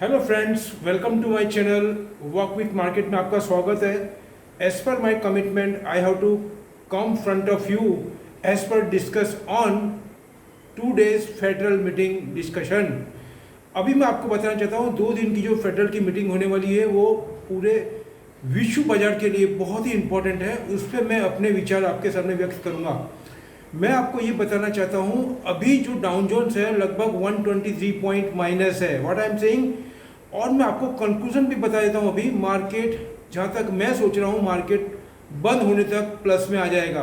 Hello friends, welcome to my channel work with market में आपका स्वागत है। As per my commitment I have to come front of you as per discuss on 2 days federal meeting discussion. अभी मैं आपको बताना चाहता हूँ 2 दिन की जो फेडरल की मीटिंग होने वाली है वो पूरे विश्व बाजार के लिए बहुत ही इम्पोर्टेंट है। उस पर मैं अपने विचार आपके सामने व्यक्त करूँगा। मैं आपको ये बताना चाहता हूँ अभी जो डाउन जोन्स है लगभग 123 पॉइंट माइनस है, व्हाट आई एम सेइंग। और मैं आपको कंक्लूजन भी बता देता हूँ। अभी मार्केट जहाँ तक मैं सोच रहा हूँ मार्केट बंद होने तक प्लस में आ जाएगा।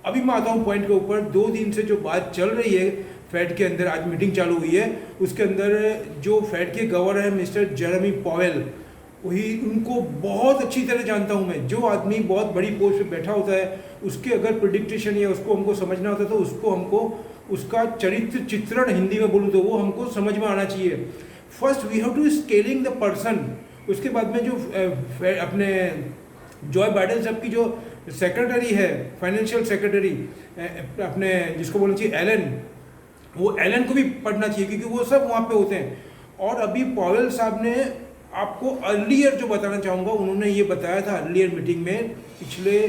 अभी मैं आता हूँ पॉइंट के ऊपर। 2 दिन से जो बात चल रही है फेड के अंदर, आज मीटिंग चालू हुई है, उसके अंदर जो फेड के गवर्नर है मिस्टर जेरेमी पॉवेल, वही उनको बहुत अच्छी तरह जानता हूँ मैं। जो आदमी बहुत बड़ी पोस्ट पे बैठा होता है उसके अगर प्रिडिक्टेशन या उसको हमको समझना होता है तो उसको हमको उसका चरित्र चित्रण हिंदी में बोलूँ तो वो हमको समझ में आना चाहिए। First we have to scaling the person. उसके बाद में जो अपने जॉय बाइडेन साहब की जो सेक्रेटरी है, फाइनेंशियल सेक्रेटरी अपने जिसको बोलना चाहिए एलन, वो एलन को भी पढ़ना चाहिए क्योंकि वो सब वहाँ पे होते हैं। और अभी पॉवेल साहब ने आपको अर्लियर जो बताना चाहूँगा, उन्होंने ये बताया था अर्लियर मीटिंग में, पिछले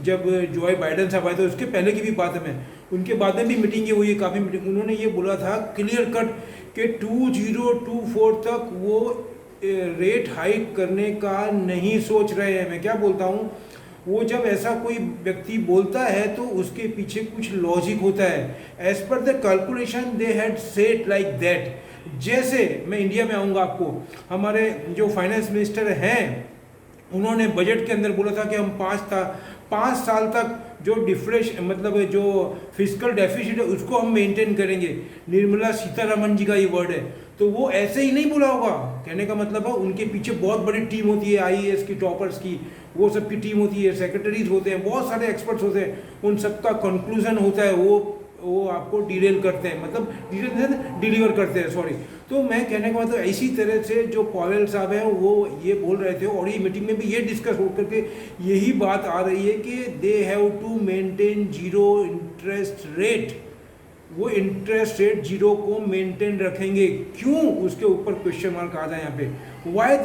जब जॉय बाइडेन साहब आए थे उसके पहले की भी बात है, मैं उनके बाद में भी मीटिंग ये हुई है काफ़ी मीटिंग। उन्होंने ये बोला था क्लियर कट कि 2024 तक वो रेट हाइक करने का नहीं सोच रहे हैं। मैं क्या बोलता हूँ, वो जब ऐसा कोई व्यक्ति बोलता है तो उसके पीछे कुछ लॉजिक होता है। As per the calculation they had set like that. जैसे मैं इंडिया में आऊँगा, आपको हमारे जो फाइनेंस मिनिस्टर हैं उन्होंने बजट के अंदर बोला था कि हम 5 साल तक जो डिफ्रेश मतलब जो फिजिकल डेफिसिट है उसको हम मेंटेन करेंगे। निर्मला सीतारमण जी का ये वर्ड है। तो वो ऐसे ही नहीं बोला होगा, कहने का मतलब है उनके पीछे बहुत बड़ी टीम होती है, आईएएस की, टॉपर्स की, वो सब की टीम होती है, सेक्रेटरीज होते हैं, बहुत सारे एक्सपर्ट्स होते हैं, उन सबका कंक्लूजन होता है, वो आपको डिटेल करते हैं, मतलब डिलीवर करते हैं, सॉरी। तो मैं कहने का मतलब इसी तरह से जो पॉवेल साहब हैं वो ये बोल रहे थे और ये मीटिंग में भी ये डिस्कस हो करके यही बात आ रही है कि they have to maintain zero interest rate. वो इंटरेस्ट रेट जीरो को मेंटेन रखेंगे। क्यों, उसके ऊपर क्वेश्चन मार्क आ जाए यहाँ पे। Why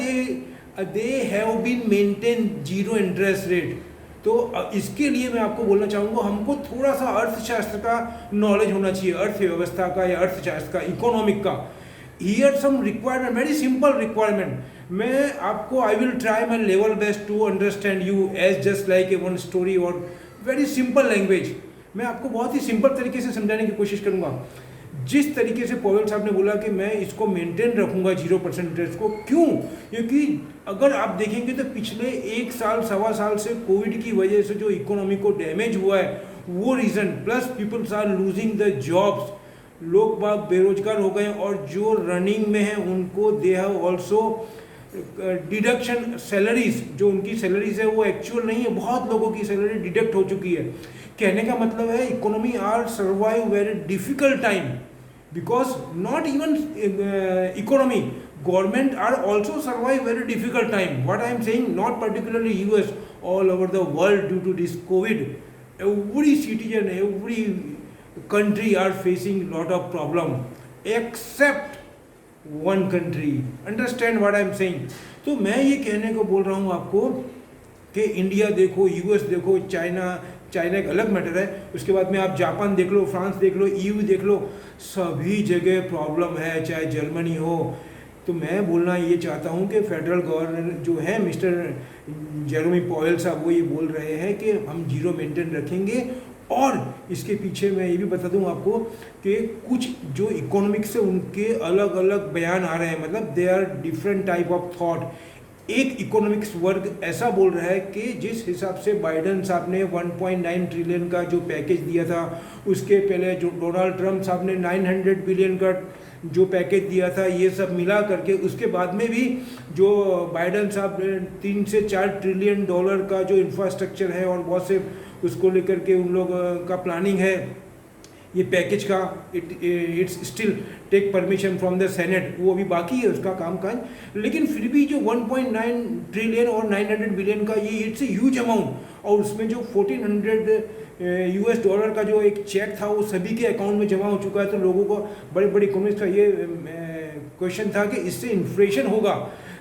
they have been maintain zero interest rate. तो इसके लिए मैं आपको बोलना चाहूँगा हमको थोड़ा सा अर्थशास्त्र का नॉलेज होना चाहिए, अर्थव्यवस्था का या अर्थशास्त्र का, इकोनॉमिक का। Here some requirement, very simple requirement. मैं आपको I will try my level best to understand you as just like a one story और वेरी सिंपल लैंग्वेज। मैं आपको बहुत ही सिंपल तरीके से समझाने की कोशिश करूँगा। जिस तरीके से पॉवेल साहब ने बोला कि मैं इसको मेंटेन रखूँगा 0% इंटरेस्ट को, क्यों? क्योंकि अगर आप देखेंगे तो पिछले 1 साल 1.25 साल से कोविड की वजह से जो इकोनॉमी को डैमेज हुआ है वो reason, plus peoples are losing the jobs, लोग बाग बेरोजगार हो गए और जो रनिंग में हैं उनको they have also deduction salaries, जो उनकी सैलरीज है वो एक्चुअल नहीं है, बहुत लोगों की सैलरी डिडक्ट हो चुकी है। कहने का मतलब है economy are survive very difficult time because not even economy, government are also survive very difficult time. What I am saying, not particularly US, all over the world due to this Covid, every citizen, every country are facing lot of problem except one country. Understand what I am saying? तो मैं ये कहने को बोल रहा हूँ आपको कि इंडिया देखो, यूएस देखो, चाइना एक अलग मैटर है, उसके बाद में आप जापान देख लो, फ्रांस देख लो, ईयू देख लो, सभी जगह प्रॉब्लम है, चाहे जर्मनी हो। तो मैं बोलना ये चाहता हूँ कि फेडरल गवर्नर जो है मिस्टर जेरेमी पॉवेल साहब, वो ये बोल रहे हैं कि हम जीरो मेंटेन रखेंगे। और इसके पीछे मैं ये भी बता दूं आपको कि कुछ जो इकोनॉमिक्स से उनके अलग अलग बयान आ रहे हैं, मतलब they are different type of thought. एक इकोनॉमिक्स वर्ग ऐसा बोल रहा है कि जिस हिसाब से बाइडेन साहब ने 1.9 ट्रिलियन का जो पैकेज दिया था, उसके पहले जो डोनाल्ड ट्रंप साहब ने 900 बिलियन का जो पैकेज दिया था, ये सब मिला करके उसके बाद में भी जो बाइडेन साहब ने 3 से 4 ट्रिलियन डॉलर का जो इंफ्रास्ट्रक्चर है और बहुत से उसको लेकर के उन लोग का प्लानिंग है ये पैकेज का, it's still take permission from the senate, वो अभी बाकी है उसका कामकाज। लेकिन फिर भी जो 1.9 ट्रिलियन और 900 बिलियन का ये इट्स ए ह्यूज अमाउंट। और उसमें जो 1400 यूएस डॉलर का जो एक चेक था वो सभी के अकाउंट में जमा हो चुका है। तो लोगों को बड़े बड़े इकोनॉमिस्ट का ये क्वेश्चन था कि इससे इन्फ्लेशन होगा,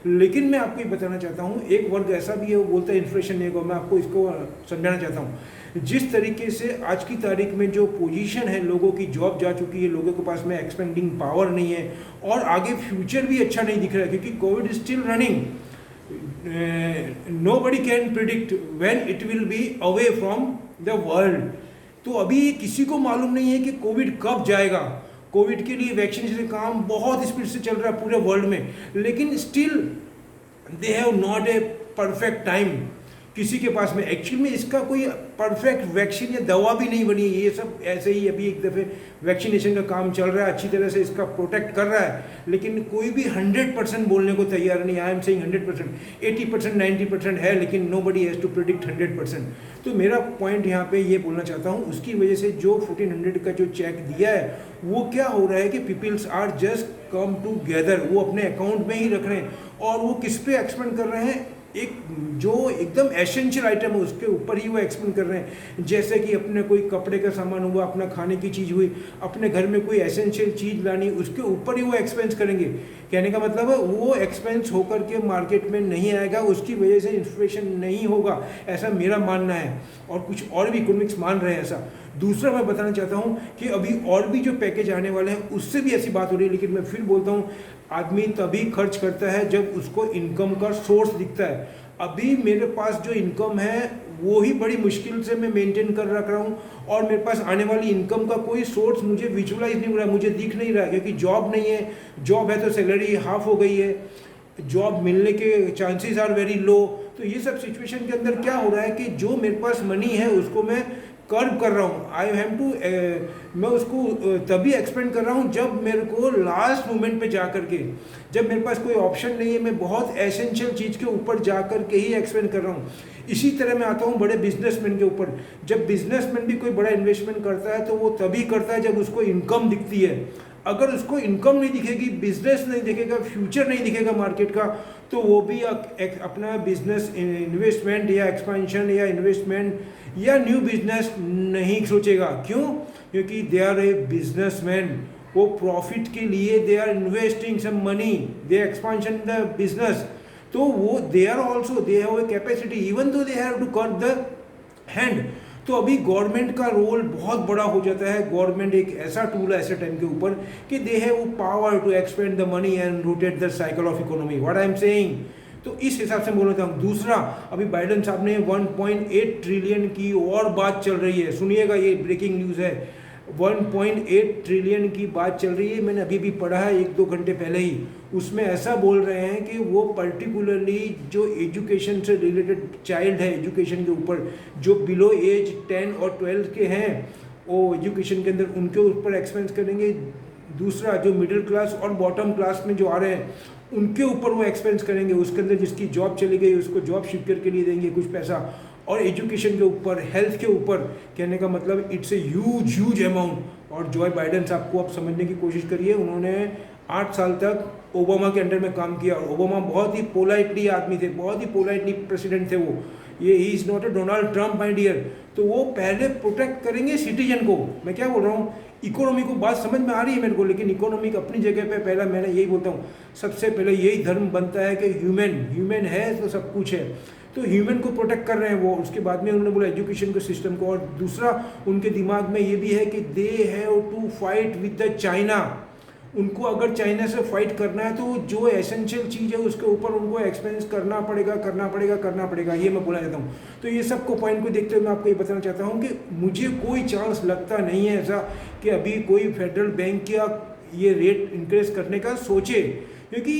लेकिन मैं आपको ये बताना चाहता हूँ, एक वर्ग ऐसा भी है वो बोलता है इन्फ्लेशन नहीं होगा। मैं आपको इसको समझाना चाहता हूँ। जिस तरीके से आज की तारीख में जो पोजीशन है, लोगों की जॉब जा चुकी है, लोगों के पास में एक्सपेंडिंग पावर नहीं है और आगे फ्यूचर भी अच्छा नहीं दिख रहा है क्योंकि Covid is still running. nobody can predict when it will be away from the world। तो अभी किसी को मालूम नहीं है कि कोविड कब जाएगा। कोविड के लिए वैक्सीनेशन काम बहुत स्पीड से चल रहा है पूरे वर्ल्ड में, लेकिन still they have not a perfect time किसी के पास में। एक्चुअली में इसका कोई परफेक्ट वैक्सीन या दवा भी नहीं बनी है। ये सब ऐसे ही अभी एक दफ़े वैक्सीनेशन का काम चल रहा है, अच्छी तरह से इसका प्रोटेक्ट कर रहा है, लेकिन कोई भी 100% बोलने को तैयार नहीं। आई एम सेइंग 100%, 80%, 90% है, लेकिन nobody has to predict 100%। तो मेरा पॉइंट यहाँ पे ये बोलना चाहता हूँ, उसकी वजह से जो 1400 का जो चेक दिया है वो क्या हो रहा है कि peoples are just come together, वो अपने अकाउंट में ही रख रहे हैं और वो किस पे एक्सपेंड कर रहे हैं, एक जो एकदम एसेंशियल आइटम है उसके ऊपर ही वो एक्सपेंड कर रहे हैं। जैसे कि अपने कोई कपड़े का सामान हुआ, अपना खाने की चीज़ हुई, अपने घर में कोई एसेंशियल चीज़ लानी, उसके ऊपर ही वो एक्सपेंस करेंगे। कहने का मतलब है वो एक्सपेंस होकर के मार्केट में नहीं आएगा, उसकी वजह से इन्फ्लेशन नहीं होगा, ऐसा मेरा मानना है और कुछ और भी इकोनॉमिक्स मान रहे हैं ऐसा। दूसरा मैं बताना चाहता हूँ कि अभी और भी जो पैकेज आने वाले हैं उससे भी ऐसी बात हो रही है, लेकिन मैं फिर बोलता हूँ आदमी तभी खर्च करता है जब उसको इनकम का सोर्स दिखता है। अभी मेरे पास जो इनकम है वो ही बड़ी मुश्किल से मैं मेंटेन कर रख रहा हूँ और मेरे पास आने वाली इनकम का कोई सोर्स मुझे विजुअलाइज नहीं हो रहा है, मुझे दिख नहीं रहा है, क्योंकि जॉब नहीं है। जॉब है तो सैलरी हाफ हो गई है, जॉब मिलने के चांसेस आर वेरी लो। तो ये सब सिचुएशन के अंदर क्या हो रहा है कि जो मेरे पास मनी है उसको मैं कर्व कर रहा हूँ, आई हैव टू मैं उसको तभी एक्सपेंड कर रहा हूँ जब मेरे को लास्ट मोमेंट पे जा कर के, जब मेरे पास कोई ऑप्शन नहीं है, मैं बहुत एसेंशियल चीज़ के ऊपर जा कर के ही एक्सपेंड कर रहा हूँ। इसी तरह मैं आता हूँ बड़े बिजनेसमैन के ऊपर। जब बिजनेसमैन भी कोई बड़ा इन्वेस्टमेंट करता है तो वो तभी करता है जब उसको इनकम दिखती है। अगर उसको इनकम नहीं दिखेगी, बिजनेस नहीं दिखेगा, फ्यूचर नहीं दिखेगा मार्केट का, तो वो भी अपना बिजनेस इन्वेस्टमेंट या एक्सपेंशन या इन्वेस्टमेंट या न्यू बिजनेस नहीं सोचेगा। क्यों? क्योंकि दे आर ए बिजनेसमैन, वो प्रॉफिट के लिए they are investing some money, they expansion the business. तो वो they are also they have a capacity even though they have to cut the hand. तो अभी गवर्नमेंट का रोल बहुत बड़ा हो जाता है। गवर्नमेंट एक ऐसा टूल है ऐसे टाइम के ऊपर कि they have power to expand the money and rotate the cycle of economy, what I am saying. तो इस हिसाब से बोलना चाहूँ। दूसरा, अभी बाइडेन साहब ने 1.8 ट्रिलियन की और बात चल रही है, सुनिएगा ये ब्रेकिंग न्यूज़ है, 1.8 ट्रिलियन की बात चल रही है। मैंने अभी भी पढ़ा है 1-2 घंटे पहले ही। उसमें ऐसा बोल रहे हैं कि वो पर्टिकुलरली जो एजुकेशन से रिलेटेड चाइल्ड है, एजुकेशन के ऊपर जो बिलो एज 10 और 12 के हैं, वो एजुकेशन के अंदर उनके ऊपर एक्सपेंस करेंगे। दूसरा, जो मिडिल क्लास और बॉटम क्लास में जो आ रहे हैं उनके ऊपर वो एक्सपेंस करेंगे। उसके अंदर जिसकी जॉब चली गई उसको जॉब शिफ्ट के लिए देंगे कुछ पैसा। और एजुकेशन के ऊपर, हेल्थ के ऊपर, कहने का मतलब इट्स ए ह्यूज अमाउंट। और जो बाइडेन साहब को आप समझने की कोशिश करिए, उन्होंने 8 साल तक ओबामा के अंडर में काम किया और ओबामा बहुत ही पोलाइटली आदमी थे, बहुत ही पोलाइटली प्रेसिडेंट थे वो। ये he is not a Donald Trump my dear. तो वो पहले प्रोटेक्ट करेंगे सिटीजन को। मैं क्या बोल रहा हूँ, इकोनॉमी को बात समझ में आ रही है मेरे को, लेकिन इकोनॉमी अपनी जगह पे पहला मैंने यही बोलता हूँ, सबसे पहले यही धर्म बनता है कि ह्यूमन है तो सब कुछ है। तो ह्यूमन को प्रोटेक्ट कर रहे हैं वो। उसके बाद में उन्होंने बोला एजुकेशन के सिस्टम को। और दूसरा, उनके दिमाग में ये भी है कि they have to fight with the China. उनको अगर चाइना से फाइट करना है तो जो एसेंशियल चीज़ है उसके ऊपर उनको एक्सपेंस करना पड़ेगा। ये मैं बोलना चाहता हूँ। तो ये सबको पॉइंट को देखते हुए मैं आपको ये बताना चाहता हूँ कि मुझे कोई चांस लगता नहीं है ऐसा कि अभी कोई फेडरल बैंक या ये रेट इंक्रीज करने का सोचे, क्योंकि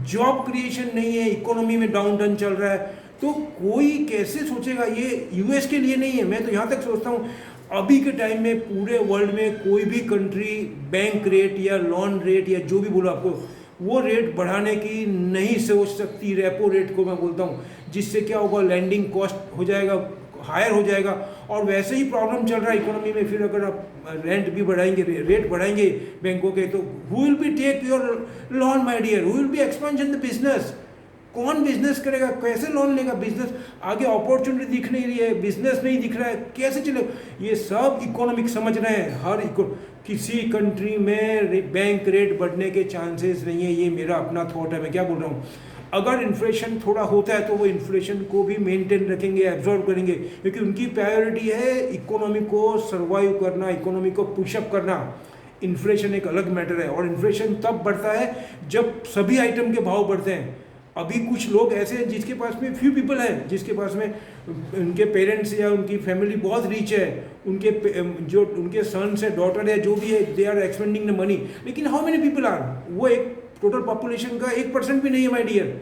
जॉब क्रिएशन नहीं है, इकोनॉमी में डाउन टर्न चल रहा है। तो कोई कैसे सोचेगा, ये यूएस के लिए नहीं है। मैं तो यहाँ तक सोचता हूँ अभी के टाइम में पूरे वर्ल्ड में कोई भी कंट्री बैंक रेट या लोन रेट या जो भी बोलो आपको, वो रेट बढ़ाने की नहीं सोच सकती। रेपो रेट को मैं बोलता हूँ, जिससे क्या होगा, लैंडिंग कॉस्ट हो जाएगा, हायर हो जाएगा। और वैसे ही प्रॉब्लम चल रहा है इकोनॉमी में, फिर अगर आप रेंट भी बढ़ाएंगे, रेट बढ़ाएंगे बैंकों के, तो who will be take your loan my dear, who will be expansion the business. कौन बिजनेस करेगा, कैसे लोन लेगा, बिजनेस आगे अपॉर्चुनिटी दिख नहीं रही है, बिजनेस नहीं दिख रहा है, कैसे चलेगा? ये सब इकोनॉमिक समझ रहे हैं। किसी कंट्री में बैंक रेट बढ़ने के चांसेस नहीं है, ये मेरा अपना थॉट है, मैं क्या बोल रहा हूँ। अगर इन्फ्लेशन थोड़ा होता है तो वो इन्फ्लेशन को भी मेंटेन रखेंगे, एब्जॉर्व करेंगे, क्योंकि उनकी प्रायोरिटी है इकोनॉमी को सर्वाइव करना, इकोनॉमी को पुशअप करना। इन्फ्लेशन एक अलग मैटर है, और इन्फ्लेशन तब बढ़ता है जब सभी आइटम के भाव बढ़ते हैं। अभी कुछ लोग ऐसे हैं जिसके पास में फ्यू पीपल हैं, जिसके पास में उनके पेरेंट्स या उनकी फैमिली बहुत रिच है, जो उनके सन्स है, डॉटर है, जो भी है, they are expending the money. लेकिन हाउ मेनी पीपल आर, वो एक टोटल पॉपुलेशन का 1% भी नहीं है माय डियर।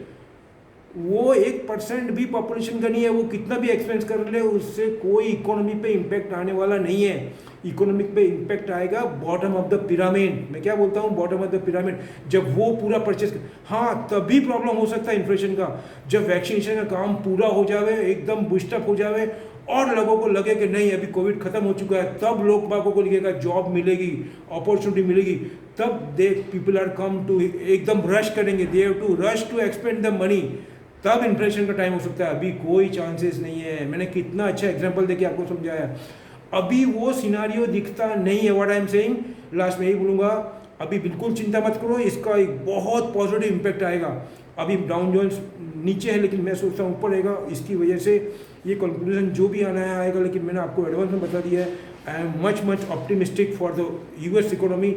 वो 1% भी पॉपुलेशन का नहीं है, वो कितना भी एक्सपेंस कर ले उससे कोई इकोनॉमी पे इम्पैक्ट आने वाला नहीं है। इकोनॉमिक पे इम्पैक्ट आएगा बॉटम ऑफ द पिरामिड। मैं क्या बोलता हूँ, बॉटम ऑफ द पिरामिड, जब वो पूरा परचेज, हाँ तभी प्रॉब्लम हो सकता है इन्फ्लेशन का, जब वैक्सीनेशन का काम पूरा हो जावे, एकदम बूस्टअप हो जावे और लोगों को लगे कि नहीं अभी कोविड खत्म हो चुका है, तब लोग बागों को लगेगा जॉब मिलेगी, अपॉर्चुनिटी मिलेगी, तब they people are come to एकदम रश करेंगे, they have to rush to expand the money, तब इन्फ्लेशन का टाइम हो सकता है। अभी कोई चांसेस नहीं है। मैंने कितना अच्छा एग्जांपल देके आपको समझाया, अभी वो सिनारियो दिखता नहीं है। What I am saying, last में यही बोलूँगा, अभी बिल्कुल चिंता मत करो, इसका एक बहुत पॉजिटिव इम्पैक्ट आएगा। अभी डाउन जोन्स नीचे है, लेकिन मैं सोचता हूँ ऊपर रहेगा। इसकी वजह से ये कंक्लूजन जो भी आना है आएगा, लेकिन मैंने आपको एडवांस में बता दिया है। I am much optimistic for the US economy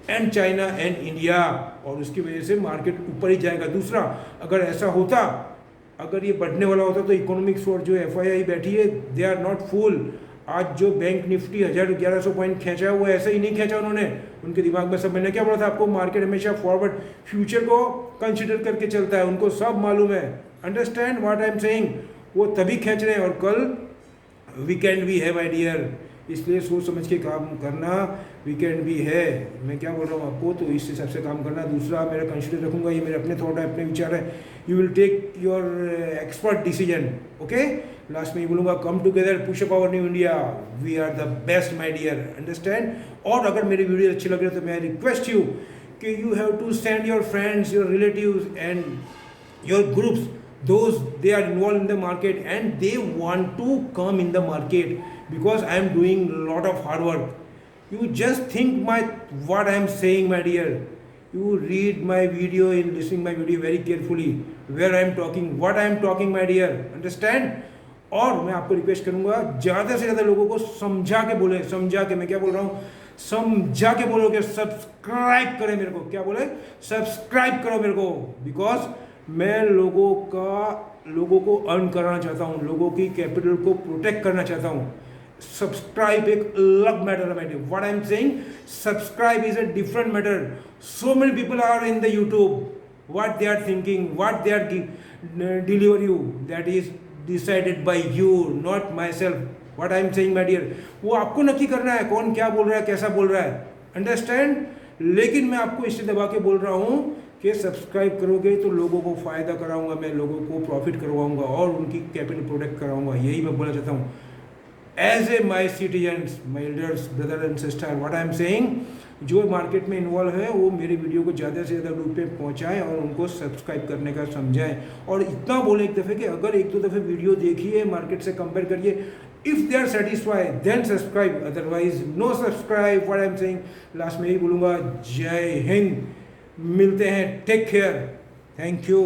and China and India, और उसकी वजह से मार्केट ऊपर ही जाएगा। दूसरा, अगर ऐसा होता, अगर ये बढ़ने वाला होता तो इकोनॉमिक्स और जो FII बैठी है, दे आर नॉट फुल। आज जो बैंक निफ्टी 1100 पॉइंट खींचा है, वो ऐसे ही नहीं खींचा उन्होंने, उनके दिमाग में सब, मैंने क्या बोला था आपको, मार्केट हमेशा फॉरवर्ड फ्यूचर को कंसिडर करके चलता है, उनको सब मालूम है। Understand what I am saying, वो तभी खींच रहे हैं, और कल वीकेंड भी है माय डियर, इसलिए सोच समझ के काम करना। वीकेंड भी है, मैं क्या बोल रहा हूँ आपको, तो इस हिसाब से काम करना। दूसरा मेरा कंसिडर रखूँगा, ये मेरे अपने थॉट है, अपने विचार है, you will take your expert decision. Okay, last में ये बोलूँगा, come together, push up our new India, we are the best my dear, understand. और अगर मेरी वीडियो अच्छी लग रही है तो मैं रिक्वेस्ट यू कि you have to send your friends, your relatives and your groups, those they are involved in the market and they want to come in the market, because I am doing a lot of hard work. You just think what I am saying, my dear. You read my video and listening my video very carefully, where I am talking, what I am talking, my dear, understand. और मैं आपको request करूंगा, ज़्यादा से ज़्यादा लोगों को समझा के बोले, समझा के, मैं क्या बोल रहा हूँ, समझा के बोलो कि सब्सक्राइब करें मेरे को, क्या बोले, सब्सक्राइब करो मेरे को, बिकॉज मैं लोगों को अर्न कराना चाहता हूँ, लोगों की कैपिटल को प्रोटेक्ट करना चाहता हूँ। सब्सक्राइब एक अलग मैटर है matter, what I am saying, subscribe is a different matter. So many people are in the YouTube, what they are thinking, what they are deliver you, that is decided by you, not myself. What I am saying my dear, वो आपको नक्की करना है कौन क्या बोल रहा है, कैसा बोल रहा है, अंडरस्टैंड। लेकिन मैं आपको इससे दबा के बोल रहा हूँ कि सब्सक्राइब करोगे तो लोगों को फ़ायदा कराऊंगा, मैं लोगों को प्रॉफिट करवाऊंगा और उनकी कैपिटल प्रोटेक्ट कराऊंगा, यही मैं बोलना चाहता हूँ। As a my citizens, my elders, brother and sister, what I am saying, जो मार्केट में इन्वॉल्व है वो मेरी वीडियो को ज़्यादा से ज़्यादा लोग पे पहुँचाएँ और उनको सब्सक्राइब करने का समझाएं। और इतना बोले एक दफ़े कि अगर एक दो दफ़े वीडियो देखिए, मार्केट से कंपेयर करिए, if they are satisfied then subscribe, otherwise no subscribe. What I am saying, last में यही बोलूँगा, जय हिंद, मिलते हैं, टेक केयर, थैंक यू।